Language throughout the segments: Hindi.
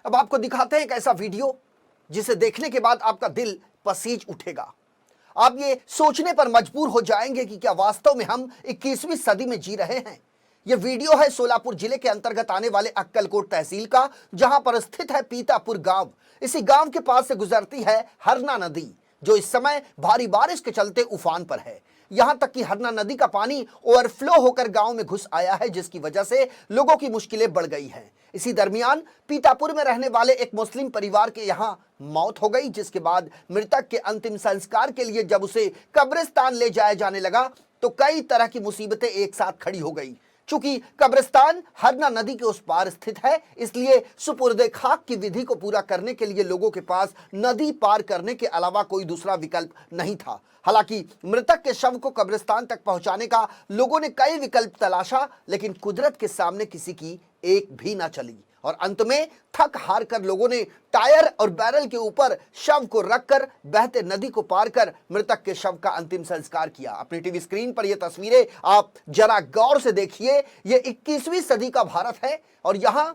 अब आपको दिखाते हैं एक ऐसा वीडियो जिसे देखने के बाद आपका दिल पसीज उठेगा। आप ये सोचने पर मजबूर हो जाएंगे कि क्या वास्तव में हम 21वीं सदी में जी रहे हैं। यह वीडियो है सोलापुर जिले के अंतर्गत आने वाले अक्कलकोट तहसील का, जहां पर स्थित है पीतापुर गांव। इसी गांव के पास से गुजरती है हरना नदी, जो इस समय भारी बारिश के चलते उफान पर है। यहां तक कि हरना नदी का पानी ओवरफ्लो होकर गांव में घुस आया है, जिसकी वजह से लोगों की मुश्किलें बढ़ गई हैं। इसी दरमियान पीतापुर में रहने वाले एक मुस्लिम परिवार के यहां मौत हो गई, जिसके बाद मृतक के अंतिम संस्कार के लिए जब उसे कब्रिस्तान ले जाया जाने लगा तो कई तरह की मुसीबतें एक साथ खड़ी हो गई। चूंकि कब्रिस्तान हरना नदी के उस पार स्थित है, इसलिए सुपुर्दे खाक की विधि को पूरा करने के लिए लोगों के पास नदी पार करने के अलावा कोई दूसरा विकल्प नहीं था। हालांकि मृतक के शव को कब्रिस्तान तक पहुंचाने का लोगों ने कई विकल्प तलाशा, लेकिन कुदरत के सामने किसी की एक भी ना चली और अंत में थक हार कर लोगों ने टायर और बैरल के ऊपर शव को रखकर बहते नदी को पार कर मृतक के शव का अंतिम संस्कार किया। अपनी टीवी स्क्रीन पर ये तस्वीरें आप जरा गौर से देखिए। ये 21वीं सदी का भारत है और यहां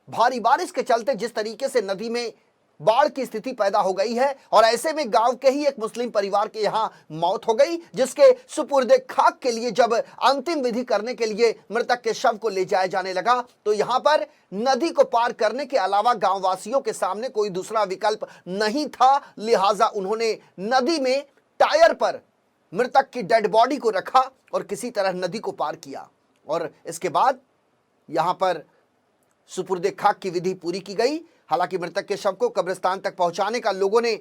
भारी बारिश के चलते जिस तरीके से नदी में बाढ़ की स्थिति पैदा हो गई है और ऐसे में गांव के ही एक मुस्लिम परिवार के यहां मौत हो गई, जिसके सुपुर्दे खाक के लिए जब अंतिम विधि करने के लिए मृतक के शव को ले जाया जाने लगा तो यहां पर नदी को पार करने के अलावा गांव वासियों के सामने कोई दूसरा विकल्प नहीं था। लिहाजा उन्होंने नदी में टायर पर मृतक की डेड बॉडी को रखा और किसी तरह नदी को पार किया और इसके बाद यहां पर सुपुर्दे खाक की विधि पूरी की गई। हालांकि मृतक के शव को कब्रिस्तान तक पहुंचाने का लोगों ने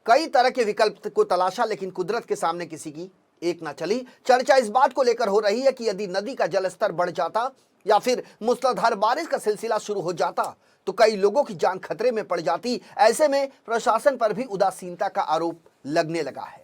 कई तरह के विकल्प को तलाशा, लेकिन कुदरत के सामने किसी की एक ना चली। चर्चा इस बात को लेकर हो रही है कि यदि नदी का जलस्तर बढ़ जाता या फिर मूसलाधार बारिश का सिलसिला शुरू हो जाता तो कई लोगों की जान खतरे में पड़ जाती। ऐसे में प्रशासन पर भी उदासीनता का आरोप लगने लगा है।